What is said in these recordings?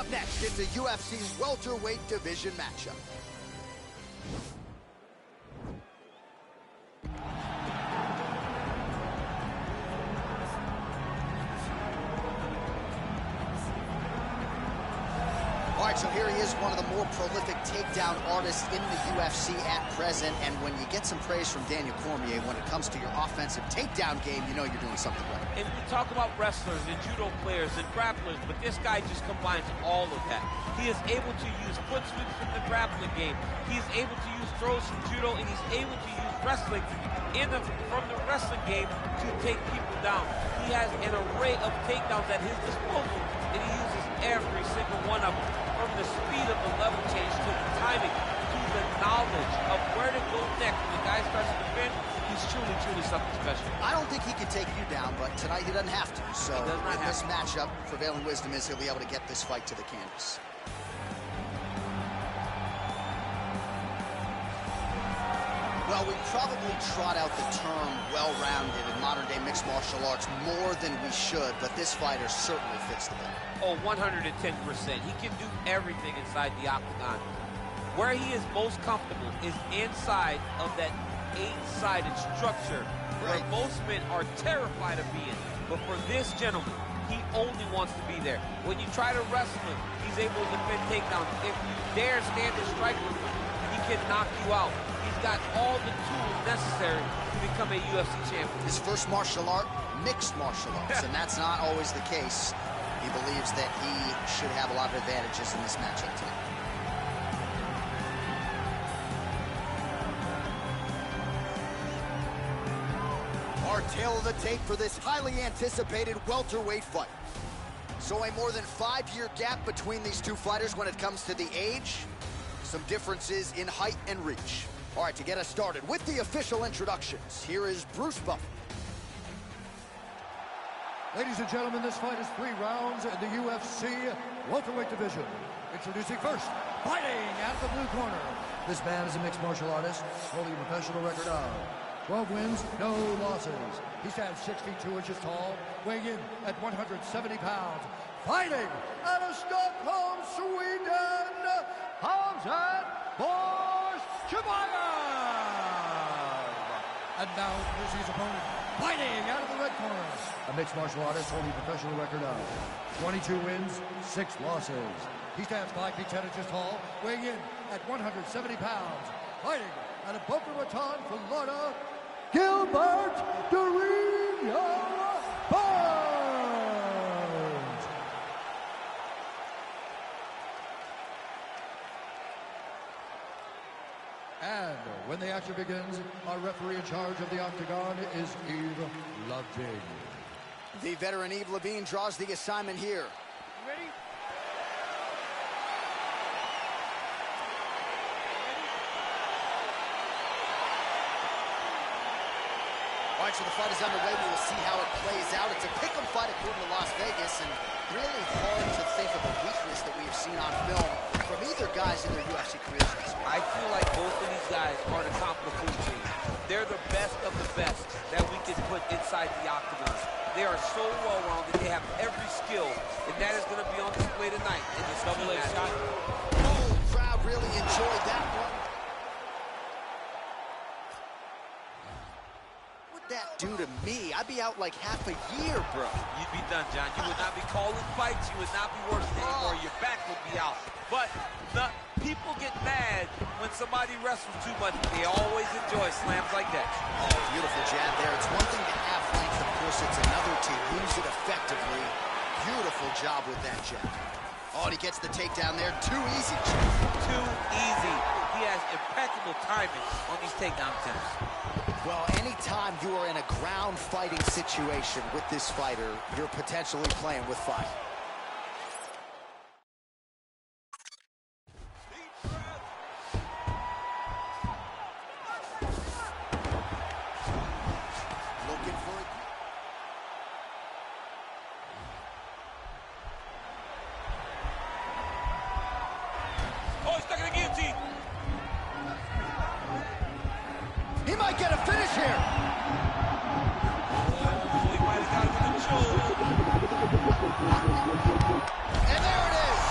up next, it's a UFC welterweight division matchup. All right, so here he is, one of the more prolific takedown artists in the UFC at present. And when you get some praise from Daniel Cormier, when it comes to your offensive takedown game, you know you're doing something right. And we talk about wrestlers and judo players and grapplers, but this guy just combines all of that. He is able to use foot sweeps from the grappling game. He is able to use throws from judo, and he's able to use wrestling from the wrestling game to take people down. He has an array of takedowns at his disposal, and he uses every single one of them. From the speed of the level change to the timing to the knowledge of where to go next when the guy starts to defend, he's truly, truly something special. I don't think he can take you down, but tonight he doesn't have to. So in this matchup, prevailing wisdom is he'll be able to get this fight to the canvas. Well, we probably trot out the term well-rounded in modern-day mixed martial arts more than we should, but this fighter certainly fits the bill. Oh, 110%. He can do everything inside the octagon. Where he is most comfortable is inside of that 8-sided structure where most men are terrified of being. But for this gentleman, he only wants to be there. When you try to wrestle him, he's able to defend takedowns. If you dare stand and strike with him, he can knock you out. He's got all the tools necessary to become a UFC champion. His first martial art, mixed martial arts, and that's not always the case. He believes that he should have a lot of advantages in this matchup tonight. Our tale of the tape for this highly anticipated welterweight fight. So a more than 5-year gap between these two fighters when it comes to the age. Some differences in height and reach. All right, to get us started with the official introductions, here is Bruce Buffer. Ladies and gentlemen, this fight is 3 rounds in the UFC welterweight division. Introducing first, fighting out of the blue corner. This man is a mixed martial artist, holding a professional record of 12 wins, no losses. He stands 62 inches tall, weighing in at 170 pounds. Fighting out of Stockholm, Sweden, Hamzat Borschimayev. And now, here's his opponent, fighting out of the red corner. A mixed martial artist holding a professional record of 22 wins, 6 losses. He stands 5 feet 10 inches tall, weighing in at 170 pounds. Fighting out of Boca Raton, Florida, Gilbert Durinho Burns. And when the action begins, our referee in charge of the Octagon is Yves Lavigne. The veteran Yves Lavigne draws the assignment here. Ready? All right, so the fight is underway. We will see how it plays out. It's a pick'em fight according to Las Vegas, and really hard to think of a weakness that we have seen on film from either guys in their UFC careers. I feel like both of these guys are the top of the food chain. They're the best of the best that we can put inside the octagon. They are so well-rounded. They have every skill, and that is going to be on display tonight in this double-edged shot. Oh, crowd really enjoyed that one. What'd that do to me? I'd be out like half a year, bro. You'd be done, John. You would not be calling fights. You would not be working anymore. Your back would be out. But the people get mad when somebody wrestles too much. They always enjoy slams like that. Oh, beautiful jab there. It's one thing to have length, of course. It's another to use it effectively. Beautiful job with that jab. Oh, and he gets the takedown there. Too easy. Too easy. He has impeccable timing on these takedown attempts. Well, anytime you are in a ground fighting situation with this fighter, you're potentially playing with fire. Looking for it. Oh, he's stuck in the guillotine. He might get a finish here. Oh, he might have got it with the choke. And there it is.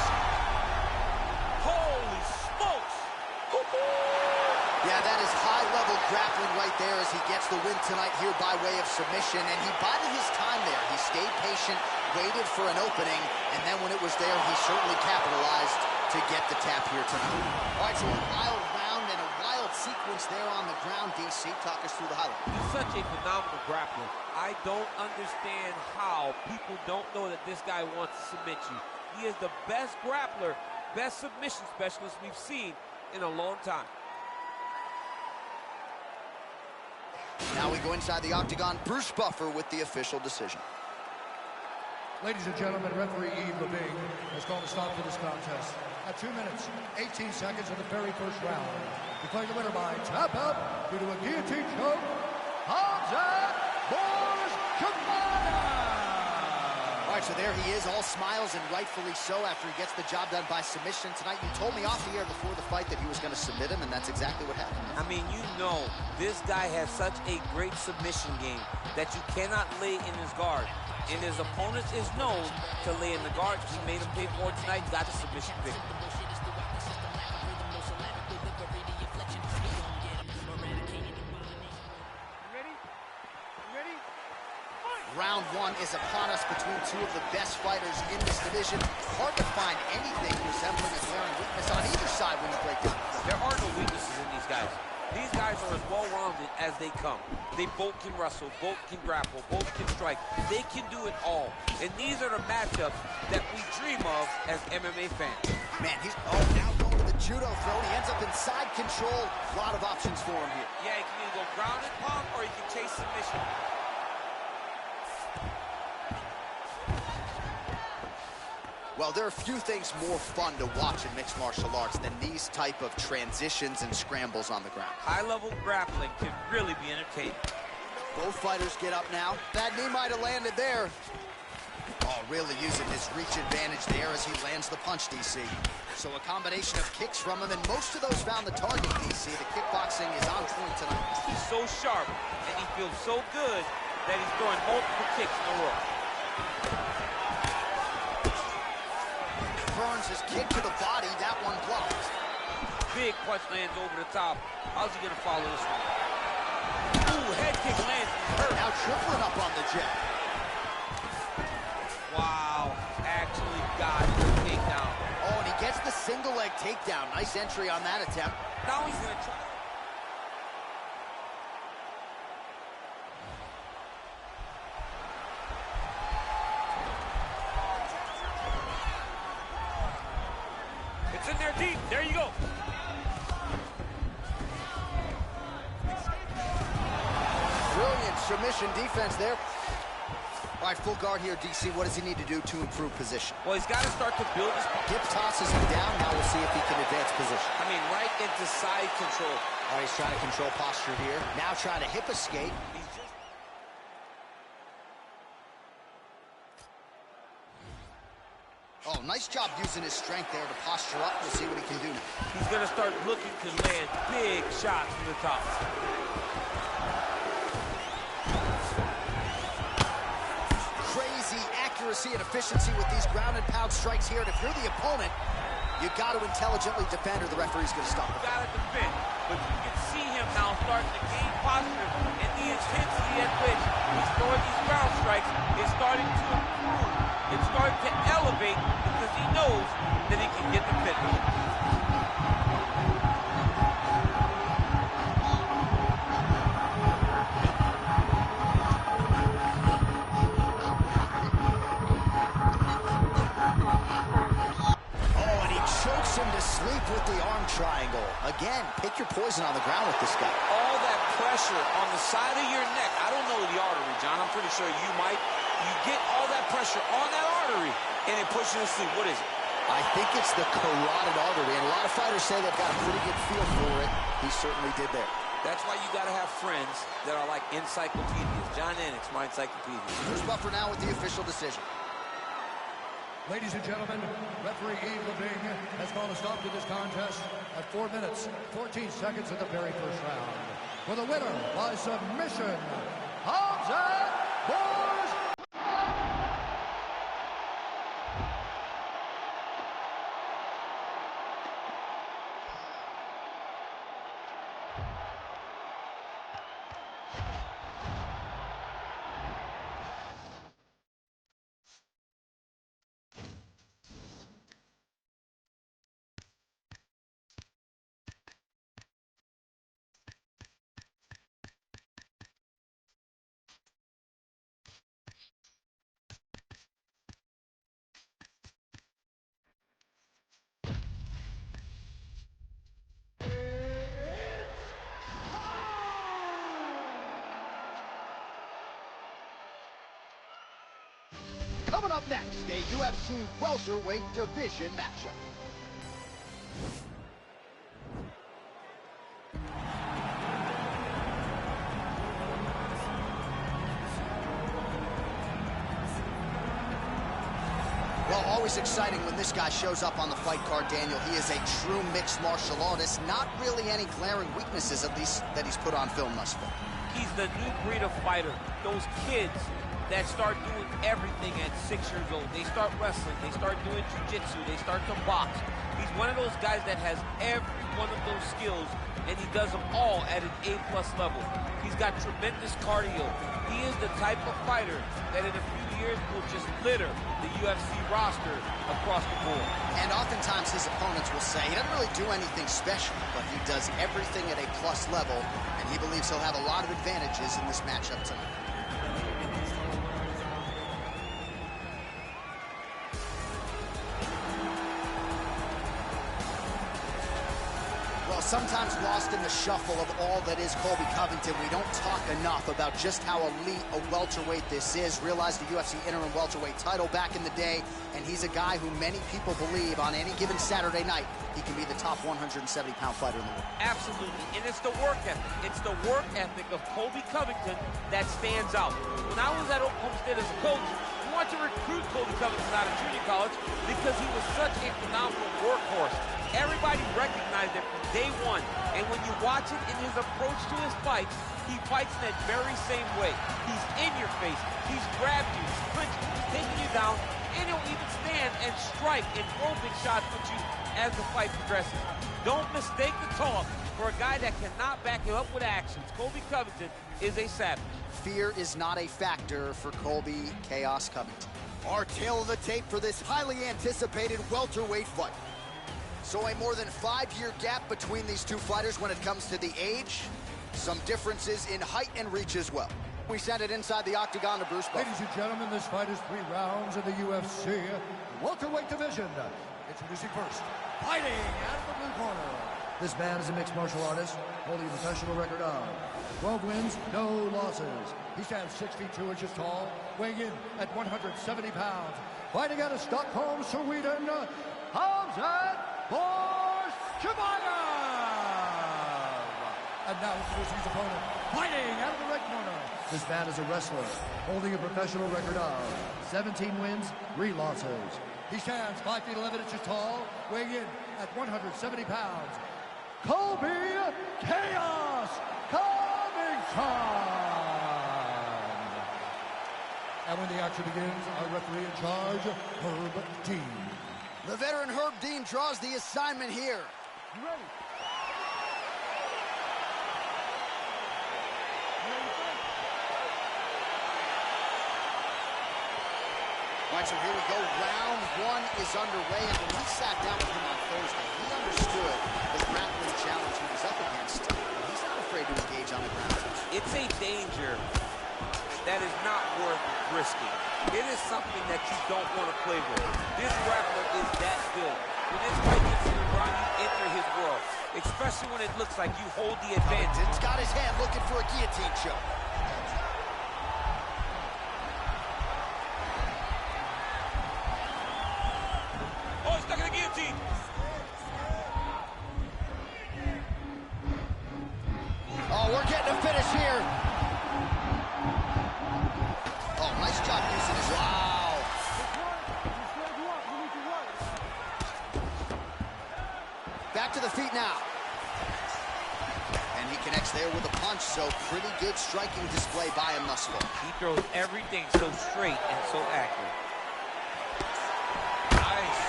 grappling right there as he gets the win tonight here by way of submission, and he bided his time there. He stayed patient, waited for an opening, and then when it was there, he certainly capitalized to get the tap here tonight. All right, so a wild round and a wild sequence there on the ground. DC, talk us through the highlight. He's such a phenomenal grappler. I don't understand how people don't know that this guy wants to submit you. He is the best grappler, best submission specialist we've seen in a long time. Now we go inside the octagon. Bruce Buffer with the official decision. Ladies and gentlemen, referee Yves Levine has called a stop to this contest at 2 minutes, 18 seconds of the very first round. Declaring the winner by tap out due to a guillotine choke, Hamzat Borzhamada. All right, so there he is, all smiles, and rightfully so after he gets the job done by submission tonight. You told me off the air before the fight that he was going to submit him, and that's exactly what happened. I mean, you know, this guy has such a great submission game that you cannot lay in his guard. And his opponent is known to lay in the guard. He made him pay for it tonight, got the submission victory. Round one is upon us between two of the best fighters in this division. Hard to find anything resembling a glaring weakness on either side when you break down. There are no weaknesses in these guys. These guys are as well-rounded as they come. They both can wrestle, both can grapple, both can strike. They can do it all. And these are the matchups that we dream of as MMA fans. Man, he's now going to the judo throw. He ends up in side control. A lot of options for him here. Yeah, he can either go ground and pound or he can chase submission. Well, there are few things more fun to watch in mixed martial arts than these type of transitions and scrambles on the ground. High-level grappling can really be entertaining. Both fighters get up now. That knee might have landed there. Oh, really using his reach advantage there as he lands the punch, DC. So a combination of kicks from him, and most of those found the target, DC. The kickboxing is on point tonight. He's so sharp, and he feels so good that he's throwing multiple kicks in a row. Burns his kick to the body, that one blocked. Big punch lands over the top. How's he gonna follow this one? Ooh, head kick lands. Hurt. Now tripling up on the jab. Wow, actually got the takedown. Oh, and he gets the single leg takedown. Nice entry on that attempt. Now he's gonna try. It's in there deep. There you go. Brilliant submission defense there. All right, full guard here, DC. What does he need to do to improve position? Well, he's got to start to build his... Hip tosses him down. Now we'll see if he can advance position. I mean, right into side control. All right, he's trying to control posture here. Now trying to hip escape. He's just... Oh, nice job using his strength there to posture up. We'll see what he can do now. He's going to start looking to land big shots from the top. Crazy accuracy and efficiency with these ground and pound strikes here. And if you're the opponent, you got to intelligently defend or the referee's going to stop it. You got to defend. But you can see him now starting to gain posture, and the intensity at which he's throwing these ground strikes is starting to improve. It's starting to elevate because he knows that he can get the finish. Sleep with the arm triangle. Again, pick your poison on the ground with this guy. All that pressure on the side of your neck. I don't know the artery, John. I'm pretty sure you might. You get all that pressure on that artery, and it pushes you to sleep. What is it? I think it's the carotid artery, and a lot of fighters say they've got a pretty good feel for it. He certainly did there. That's why you got to have friends that are like encyclopedias. John Enix, my encyclopedia. Bruce Buffer now with the official decision. Ladies and gentlemen, referee Yves Levine has called a stop to this contest at 4 minutes, 14 seconds of the very first round. For the winner by submission, Hamzat Borzhamada. Up next, a UFC welterweight division matchup. Well, always exciting when this guy shows up on the fight card, Daniel. He is a true mixed martial artist. Not really any glaring weaknesses, at least, that he's put on film thus far. He's the new breed of fighter. Those kids that start doing everything at 6 years old. They start wrestling, they start doing jiu-jitsu, they start to box. He's one of those guys that has every one of those skills, and he does them all at an A+ level. He's got tremendous cardio. He is the type of fighter that in a few years will just litter the UFC roster across the board. And oftentimes his opponents will say he doesn't really do anything special, but he does everything at a plus level, and he believes he'll have a lot of advantages in this matchup tonight. Sometimes lost in the shuffle of all that is Colby Covington, we don't talk enough about just how elite a welterweight this is. Realized the UFC interim welterweight title back in the day, and he's a guy who many people believe on any given Saturday night he can be the top 170-pound fighter in the world. Absolutely, and it's the work ethic. It's the work ethic of Colby Covington that stands out. When I was at Homestead as a coach, we wanted to recruit Colby Covington out of junior college because he was such a phenomenal workhorse. Everybody recognized it from day one, and when you watch it in his approach to his fights, he fights in that very same way. He's in your face, he's grabbed you, he's clinched you, he's taking you down, and he'll even stand and strike and throw big shots with you as the fight progresses. Don't mistake the talk for a guy that cannot back it up with actions. Colby Covington is a savage. Fear is not a factor for Colby Chaos Covington. Our tale of the tape for this highly anticipated welterweight fight. So a more than 5-year gap between these two fighters when it comes to the age. Some differences in height and reach as well. We send it inside the Octagon to Bruce Buffer. Ladies and gentlemen, this fight is 3 rounds in the UFC welterweight division. Introducing first, fighting out of the blue corner. This man is a mixed martial artist, holding a professional record of 12 wins, no losses. He stands 6 feet 2 inches tall, weighing in at 170 pounds. Fighting out of Stockholm, Sweden, Hamzat Borsjabaya! And now introducing his opponent, fighting out of the red corner. This man is a wrestler, holding a professional record of 17 wins, 3 losses. He stands 5 feet 11 inches tall, weighing in at 170 pounds. Colby Chaos Covington! And when the action begins, our referee in charge, Herb Dean. The veteran Herb Dean draws the assignment here. You ready? All right, so here we go. Round 1 is underway, and when we sat down with him on Thursday, he understood the grappling challenge he was up against. He's not afraid to engage on the ground. It's a danger that is not worth risking. It is something that you don't want to play with. This grappler is that good. When this fight gets to the ground, you enter his world, especially when it looks like you hold the advantage. Covington's got his hand looking for a guillotine choke. Oh, he's stuck in the guillotine. Oh, we're getting a finish here. Oh, nice job using his... Wow. Back to the feet now. And he connects there with a punch, so pretty good striking display by him thus far. He throws everything so straight and so accurate. Nice.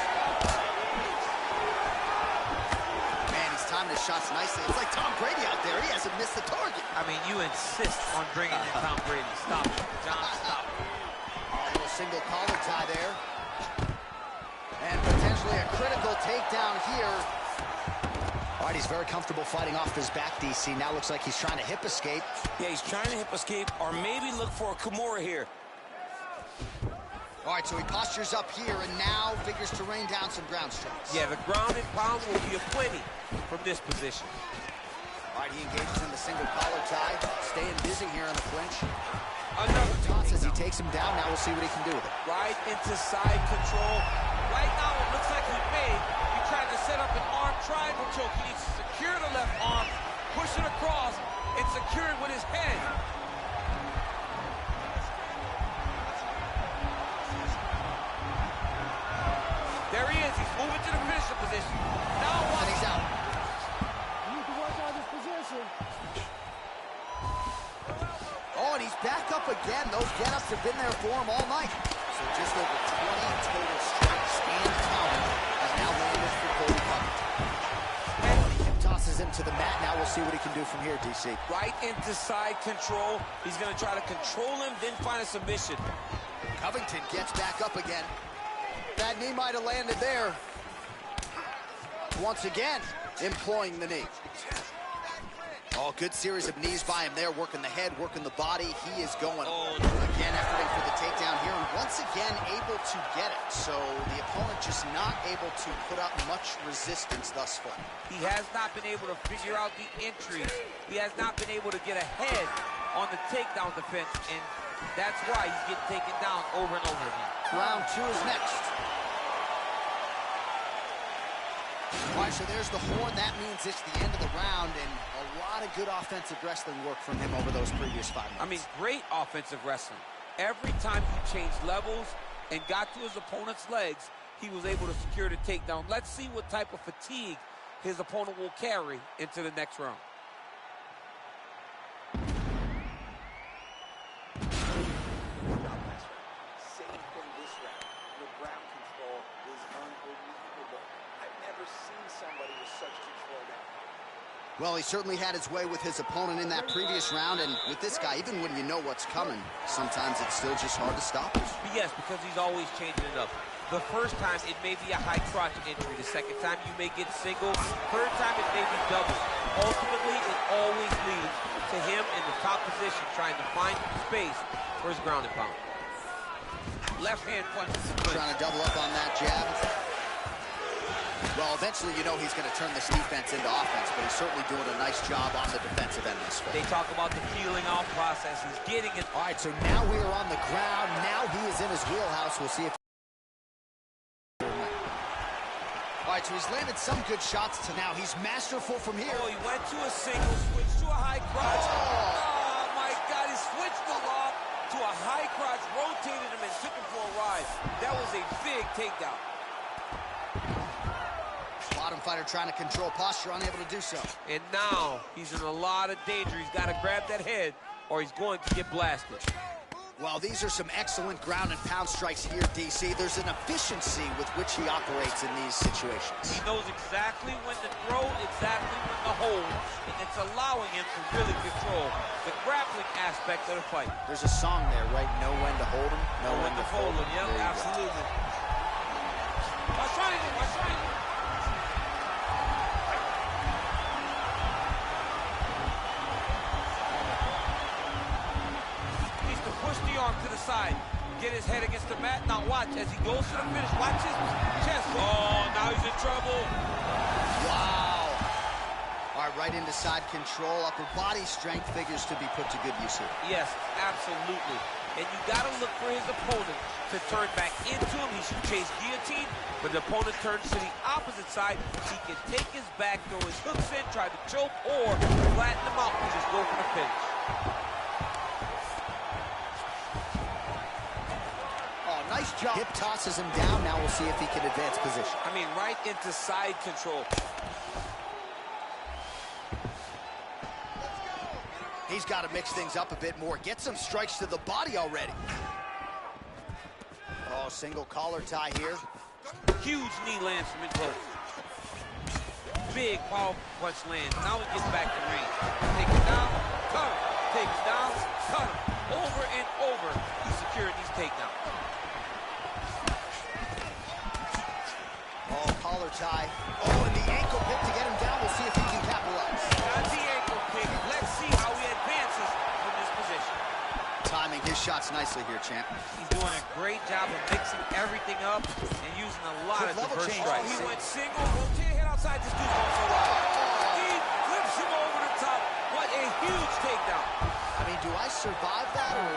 Man, he's timing his shots nicely. It's like Tom Brady out there. He hasn't missed the target. I mean, you insist on bringing in Tom Brady. Stop it. John, stop it. A little single collar tie there. And potentially a critical takedown here. All right, he's very comfortable fighting off his back, DC. Now looks like he's trying to hip escape. Yeah, he's trying to hip escape or maybe look for a Kimura here. All right, so he postures up here and now figures to rain down some ground strikes. Yeah, the ground and pound will be aplenty from this position. All right, he engages in the single collar tie, staying busy here in the clinch. Another Toss as he takes him down. Now we'll see what he can do with it. right into side control. Right now it looks like he may be trying to set up an arm triangle choke. He needs to secure the left arm, push it across, and secure it with his head. There he is. He's moving to the finisher position. Now And he's out. You need to work on this position. Oh, and he's back up again. Those get-ups have been there for him all night. So just over 20 total strikes and counting has now landed for Cody Covington. Tosses him to the mat. Now we'll see what he can do from here, DC. Right into side control. He's going to try to control him, then find a submission. Covington gets back up again. That knee might have landed there. Once again, employing the knee. Oh, good series of knees by him there, working the head, working the body. He is going again, efforting for the takedown here, and once again able to get it. So the opponent just not able to put up much resistance thus far. He has not been able to figure out the entries. He has not been able to get ahead on the takedown defense, and that's why he's getting taken down over and over again. Round 2 is next. All right, so there's the horn. That means it's the end of the round, and a lot of good offensive wrestling work from him over those previous 5 minutes. I mean, great offensive wrestling. Every time he changed levels and got to his opponent's legs, he was able to secure the takedown. Let's see what type of fatigue his opponent will carry into the next round. Well, he certainly had his way with his opponent in that previous round, and with this guy, even when you know what's coming, sometimes it's still just hard to stop him. Yes, because he's always changing it up. The first time, it may be a high crotch injury. The second time, you may get single. Third time, it may be double. Ultimately, it always leads to him in the top position, trying to find space for his ground and pound. Left hand punch. Trying to double up on that jab. Well, eventually, you know he's going to turn this defense into offense, but he's certainly doing a nice job on the defensive end of this fight. They talk about the peeling off process. He's getting it. All right, so now we are on the ground. Now he is in his wheelhouse. We'll see if... All right, so he's landed some good shots to now. He's masterful from here. Oh, he went to a single, switched to a high crotch. Oh, my God, he switched the lob to a high crotch, rotated him, and took him for a ride. That was a big takedown. Bottom fighter trying to control posture, unable to do so. And now he's in a lot of danger. He's got to grab that head or he's going to get blasted. Well, these are some excellent ground and pound strikes here, DC. There's an efficiency with which he operates in these situations. He knows exactly when to throw, exactly when to hold, and it's allowing him to really control the grappling aspect of the fight. There's a song there, right? Know when to hold him, know when to fold him. Yep, absolutely. Watch triangle, watch triangle. Arm to the side, get his head against the mat. Now watch as he goes to the finish. Watch his chest. Oh, now he's in trouble. Wow. All right, right into side control. Upper body strength figures to be put to good use here. Yes, absolutely. And you got to look for his opponent to turn back into him. He should chase guillotine, but the opponent turns to the opposite side. He can take his back, throw his hooks in, try to choke, or flatten him out and just go for the finish. Nice job. Hip tosses him down. Now we'll see if he can advance position. I mean, right into side control. He's got to mix things up a bit more. Get some strikes to the body already. Oh, single collar tie here. Huge knee lands from in close. Big power punch lands. Now he gets back to range. Take it down, cut him. Take it down, cut him. Over and over, he's securing these takedowns. Collar tie. Oh, and the ankle pick to get him down. We'll see if he can capitalize. Not the ankle pick. Let's see how he advances from this position. Timing his shots nicely here, champ. He's doing a great job of mixing everything up and using a lot of diverse strikes. He went single, rotate head outside. This dude's going so wide. He flips him over the top. What a huge takedown. I mean, do I survive that or...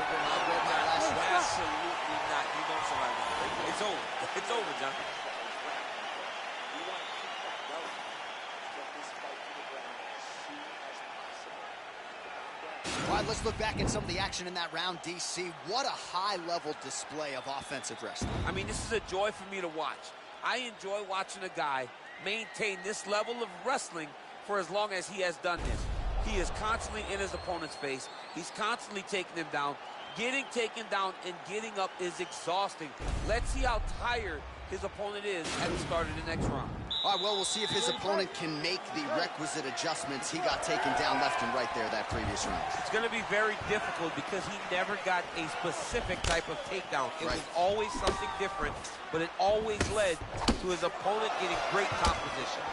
All right, let's look back at some of the action in that round, DC. What a high-level display of offensive wrestling. I mean, this is a joy for me to watch. I enjoy watching a guy maintain this level of wrestling for as long as he has done this. He is constantly in his opponent's face. He's constantly taking him down. Getting taken down and getting up is exhausting. Let's see how tired his opponent is at the start of the next round. All right, well, we'll see if his opponent can make the requisite adjustments. He got taken down left and right there that previous round. It's going to be very difficult because he never got a specific type of takedown. It was always something different, but it always led to his opponent getting great top position.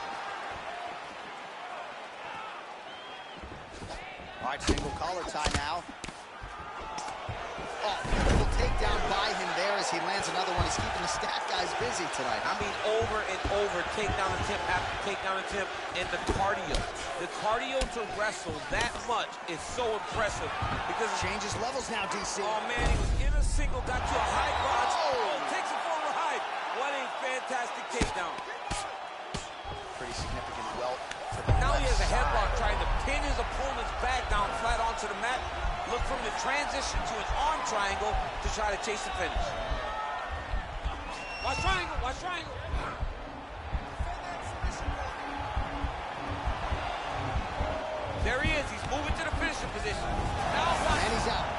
All right, single collar tie now. Oh, beautiful takedown by him there as he lands another one. He's keeping the stat guys busy tonight. I mean, over and over, takedown attempt after takedown attempt, and the cardio. The cardio to wrestle that much is so impressive because it changes levels now, DC. Oh, man, he was in a single, got to a high crotch. Oh, takes it for a ride. What a fantastic takedown. Pretty significant welt. Now he has a headlock trying to pin his opponent's back down flat onto the mat. Look from the transition to an arm triangle to try to chase the finish. Watch triangle, watch triangle. There he is, he's moving to the finishing position. Now watch. And he's out.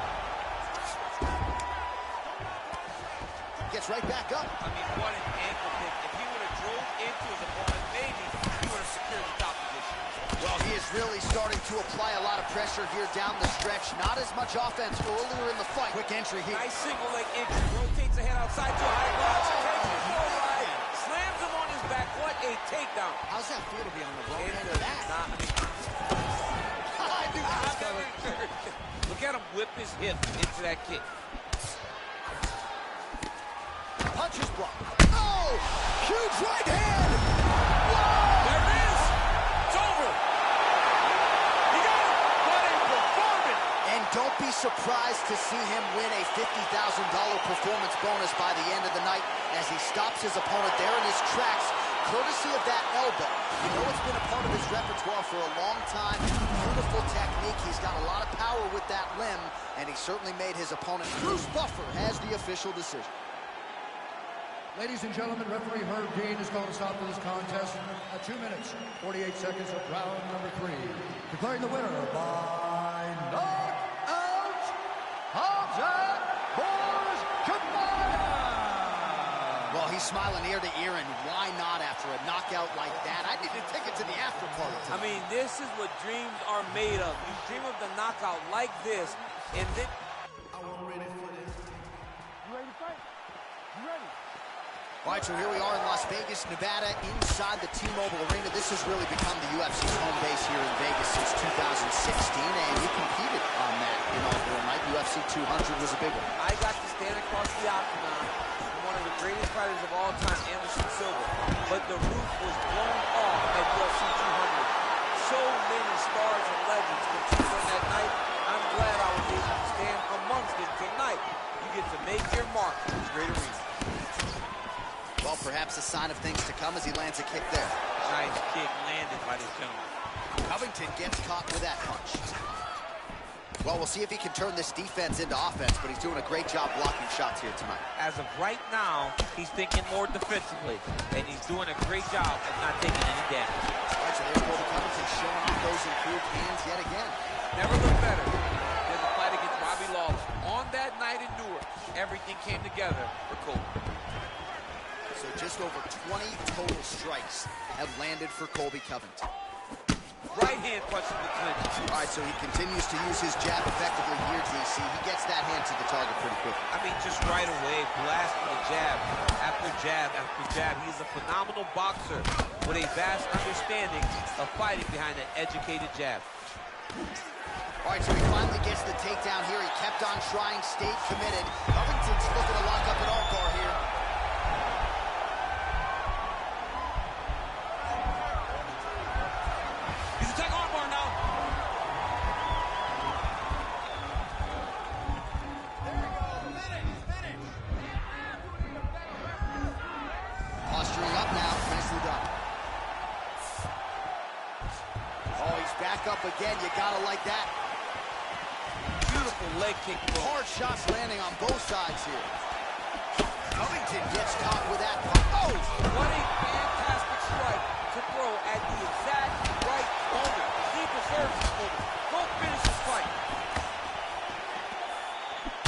Gets right back up. I mean, what an ankle pick. If he would have drove into his opponent, maybe he would have secured the top position. Well, he is really starting to apply a lot of pressure here down the stretch. Not as much offense earlier in the fight. Quick entry here. Nice single leg entry. Rotates the head outside to a high crotch. Takes it for a ride. Slams him on his back. What a takedown. How's that feel to be on the wrong end of that? Look at him whip his hip into that kick. Punches blocked. Oh! Huge right hand! Whoa! There it is! It's over! He got it! What a performance! And don't be surprised to see him win a $50,000 performance bonus by the end of the night as he stops his opponent there in his tracks, courtesy of that elbow. You know it's been a part of his repertoire for a long time. Beautiful technique. He's got a lot of power with that limb, and he certainly made his opponent. Bruce Buffer has the official decision. Ladies and gentlemen, referee Herb Dean has called a stop to this contest at 2 minutes, 48 seconds of round number 3. Declaring the winner by knockout, Octagon Combiner! Well, he's smiling ear to ear, and why not after a knockout like that? I need a ticket to the after party tonight. I mean, this is what dreams are made of. You dream of the knockout like this, and then... I wasn't ready for this. You ready to fight? You ready? All right, so here we are in Las Vegas, Nevada, inside the T-Mobile Arena. This has really become the UFC's home base here in Vegas since 2016, and you competed on that inaugural night. UFC 200 was a big one. I got to stand across the Octagon from one of the greatest fighters of all time, Anderson Silva. But the roof was blown off at UFC 200. So many stars and legends competed on that night. I'm glad I was able to stand amongst them tonight. You get to make your mark in this great arena. Well, perhaps a sign of things to come as he lands a kick there. Nice kick landed by this gentleman. Covington gets caught with that punch. Well, we'll see if he can turn this defense into offense, but he's doing a great job blocking shots here tonight. As of right now, he's thinking more defensively, and he's doing a great job of not taking any damage. All right, so there's Colby Covington showing off those improved hands yet again. Never looked better than the fight against Robbie Lawler. On that night in Newark, everything came together for Colby. So just over 20 total strikes have landed for Colby Covington. Right hand punch in the clinch. All right, so he continues to use his jab effectively here, DC. He gets that hand to the target pretty quickly. I mean, just right away, blasting the jab after jab after jab. He's a phenomenal boxer with a vast understanding of fighting behind an educated jab. All right, so he finally gets the takedown here. He kept on trying, stayed committed. Covington's looking to lock up an armbar here. He's attacking armbar now. Posturing up now, nicely done. Oh, he's back up again. You gotta like that. powerful leg kick. Hard shots landing on both sides here. Covington gets caught with that punch. Oh! What a fantastic strike to throw at the exact right moment. He deserves this moment. Go finish this fight.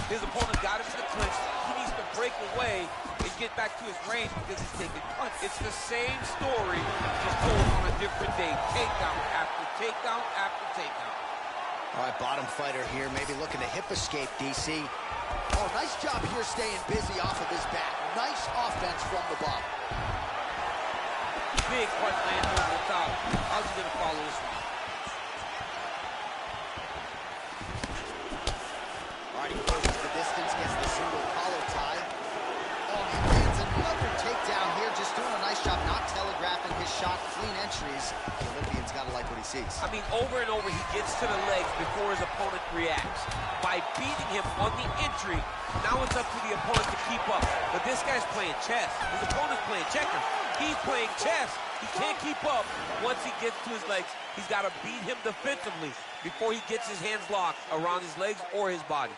His opponent got into the clinch. He needs to break away and get back to his range because he's taking punch. It's the same story, just told on a different day. Takedown after takedown after takedown. All right, bottom fighter here, maybe looking to hip escape, DC. Oh, nice job here staying busy off of his back. Nice offense from the bottom. Big punch lands over the top. How's he going to follow this one? All right, he closes the distance, gets the single collar tie. Oh, he lands another takedown here, just doing a nice job not telegraphing his shot, clean entries. The Olympian's got to like what he sees. I mean, over and over, he gets to the legs before his opponent reacts. By beating him on the entry, now it's up to the opponent to keep up. But this guy's playing chess. His opponent's playing checkers. He's playing chess. He can't keep up. Once he gets to his legs, he's got to beat him defensively before he gets his hands locked around his legs or his body.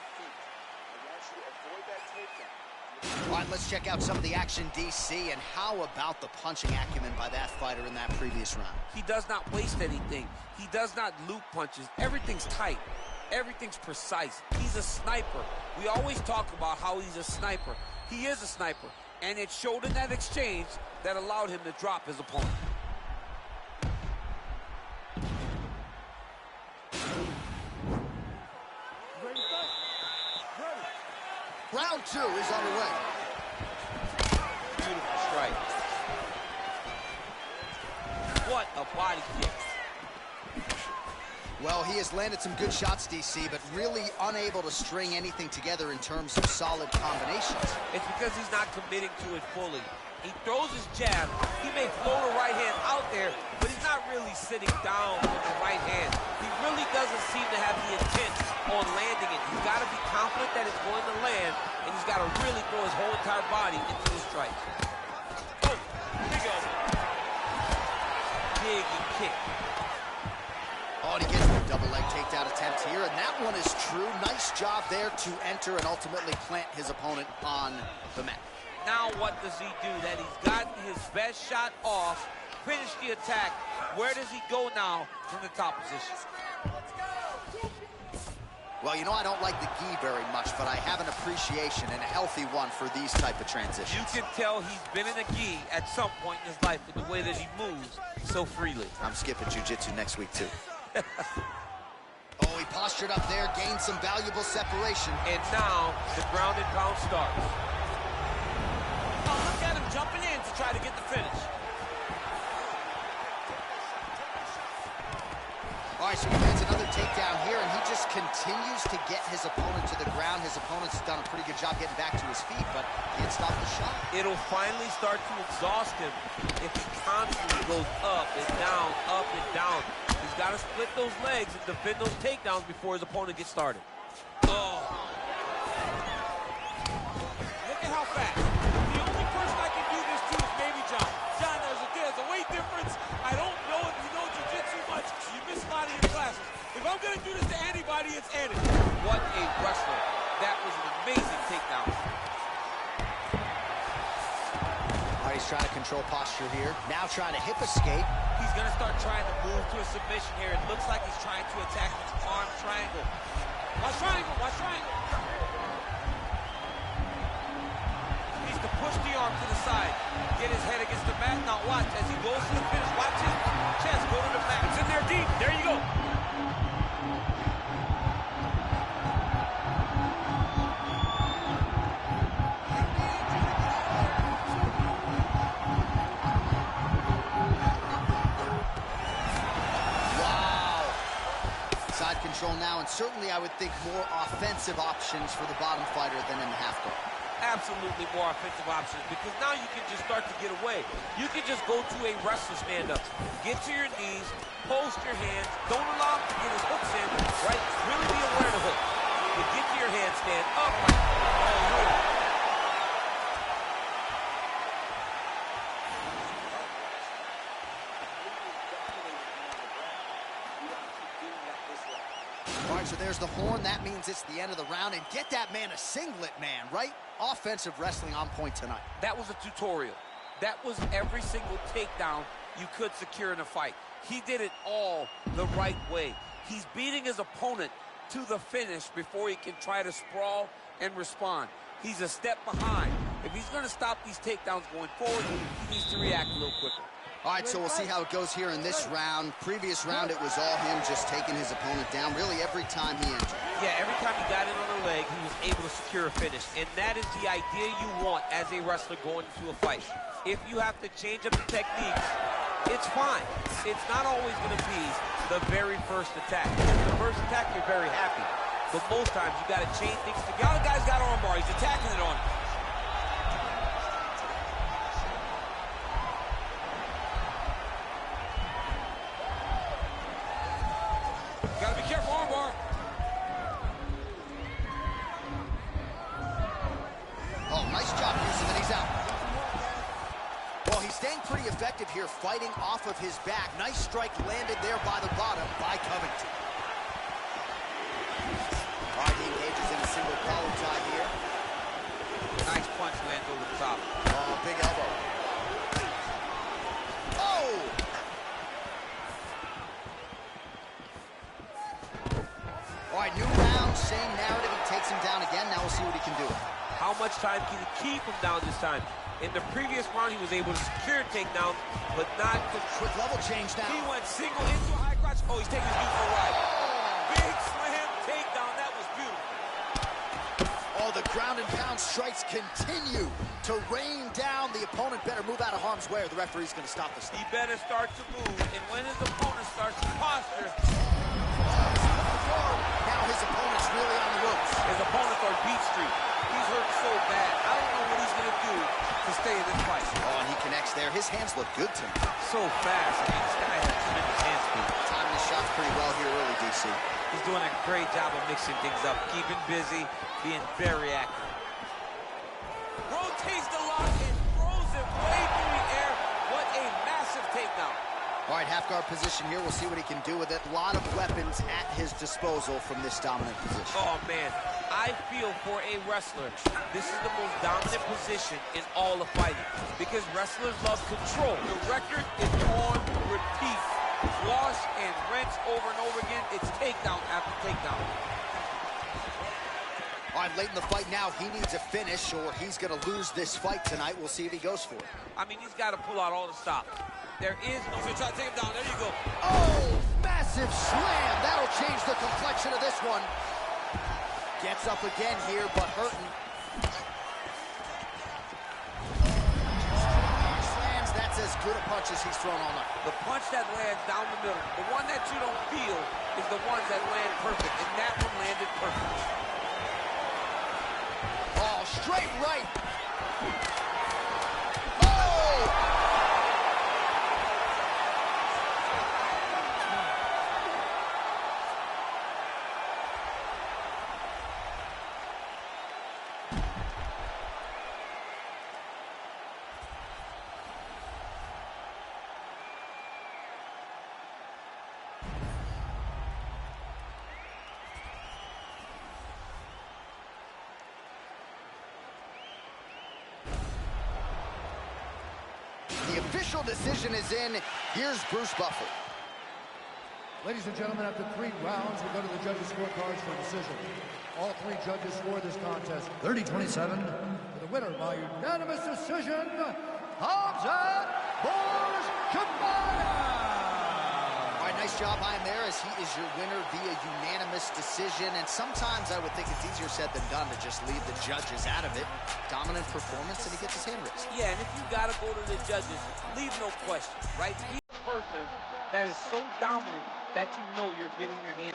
All right, let's check out some of the action, DC, and how about the punching acumen by that fighter in that previous round? He does not waste anything. He does not loop punches. Everything's tight. Everything's precise. He's a sniper. We always talk about how he's a sniper. He is a sniper, and it showed in that exchange that allowed him to drop his opponent. Round 2 is underway. Beautiful strike. What a body kick. Well, he has landed some good shots, DC, but really unable to string anything together in terms of solid combinations. It's because he's not committing to it fully. He throws his jab. He may float a right hand out there, but he's not really sitting down with the right hand. He really doesn't seem to have the intent on landing it. He's got to be confident that it's going to land, and he's got to really throw his whole entire body into the strike. Oh, big elbow. Big kick. Oh, and he gets the double leg takedown attempt here, and that one is true. Nice job there to enter and ultimately plant his opponent on the mat. Now what does he do? That he's gotten his best shot off, finished the attack. Where does he go now from the top position? Well, you know, I don't like the gi very much, but I have an appreciation, and a healthy one, for these type of transitions. You can tell he's been in a gi at some point in his life with the way that he moves so freely. I'm skipping jiu-jitsu next week, too. Oh, he postured up there, gained some valuable separation. And now the ground and pound starts. Oh, look at him jumping in to try to get the finish. All right, so he lands another takedown here, and he just continues to get his opponent to the ground. His opponent's done a pretty good job getting back to his feet, but can't stop the shot. It'll finally start to exhaust him if he constantly goes up and down, up and down. He's got to split those legs and defend those takedowns before his opponent gets started. Oh. Look at how fast. The only person I can do this to is maybe John. John, there's a weight difference. I don't know if you know jiu-jitsu much. You miss a lot of your classes. If I'm going to do this to anybody, it's Andy. What a wrestler. That was an amazing takedown. All right, he's trying to control posture here. Now trying to hip escape. He's going to start trying to move to a submission here. It looks like he's trying to attack his arm triangle. Watch triangle, watch triangle. He needs to push the arm to the side. Get his head against the mat. Now watch as he goes to the finish. Watch his chest go to the mat. It's in there deep. There you go. Control now, and certainly I would think more offensive options for the bottom fighter than in the half guard. Absolutely more offensive options, because now you can just start to get away. You can just go to a wrestler stand-up. Get to your knees, post your hands, don't allow him to get his hooks in, right? Really be aware of the hook. But get to your handstand up. Oh, All right, so there's the horn. That means it's the end of the round. And get that man a singlet, man, right? Offensive wrestling on point tonight. That was a tutorial. That was every single takedown you could secure in a fight. He did it all the right way. He's beating his opponent to the finish before he can try to sprawl and respond. He's a step behind. If he's going to stop these takedowns going forward, he needs to react a little quicker. All right, so we'll see how it goes here in this round. Previous round, it was all him just taking his opponent down really every time he entered. Yeah, every time he got in on the leg, he was able to secure a finish. And that is the idea you want as a wrestler going into a fight. If you have to change up the techniques, it's fine. It's not always going to be the very first attack. The first attack, you're very happy. But most times, you got to change things together. Now the guy's got armbar. He's attacking it on him. Gotta be careful, armbar. Oh, nice job using it. He's out. Well, he's staying pretty effective here, fighting off of his back. Nice strike landed there by the bottom by Covington. All right, he engages in a single collar tie here. Nice punch lands over the top. Oh, big elbow. Oh! All right, new round, same narrative. He takes him down again. Now we'll see what he can do. How much time can he keep him down this time? In the previous round, he was able to secure a takedown, but not the Quick level change now. He went single into a high crotch. Oh, he's taking his dude for a ride. Big slam takedown. That was beautiful. Oh, the ground and pound strikes continue to rain down. The opponent better move out of harm's way or the referee's going to stop this. He better start to move, and when his opponent starts to posture, Now his opponent's really on the ropes. his opponent's on beat street. He's hurt so bad. I don't know what he's going to do to stay in this fight. Oh, and he connects there. His hands look good to me. so fast. I mean, this guy has tremendous hand speed. Timing his shots pretty well here early, DC. He's doing a great job of mixing things up, keeping busy, being very active. Rotates the lock and throws it way through the air. What a massive takedown. All right, half guard position here. We'll see what he can do with it. A lot of weapons at his disposal from this dominant position. Oh, man. I feel for a wrestler, this is the most dominant position in all of fighting because wrestlers love control. The record is on repeat. Wash and rinse over and over again. It's takedown after takedown. All right, late in the fight now, he needs a finish or he's going to lose this fight tonight. We'll see if he goes for it. I mean, he's got to pull out all the stops. There is no... He's gonna try to take him down. There you go. Oh, massive slam. That'll change the complexion of this one. Gets up again here, but hurting. Slams, that's as good a punch as he's thrown all night. The punch that lands down the middle, the one that you don't feel is the ones that land perfect, and that one landed perfect. Oh, straight right. Oh! The official decision is in. Here's Bruce Buffer. Ladies and gentlemen, after 3 rounds, we go to the judges' scorecards for decision. All 3 judges scored this contest 30-27. For the winner by unanimous decision, Hamzat Bourjemaya. All right, nice job by him there as he is your winner via unanimous decision. And sometimes I would think it's easier said than done to just leave the judges out of it. Dominant performance, and he gets his hand raised. Yeah, and if you got to go to the judges, leave no question, right? Be a person that is so dominant that you know you're getting your hand.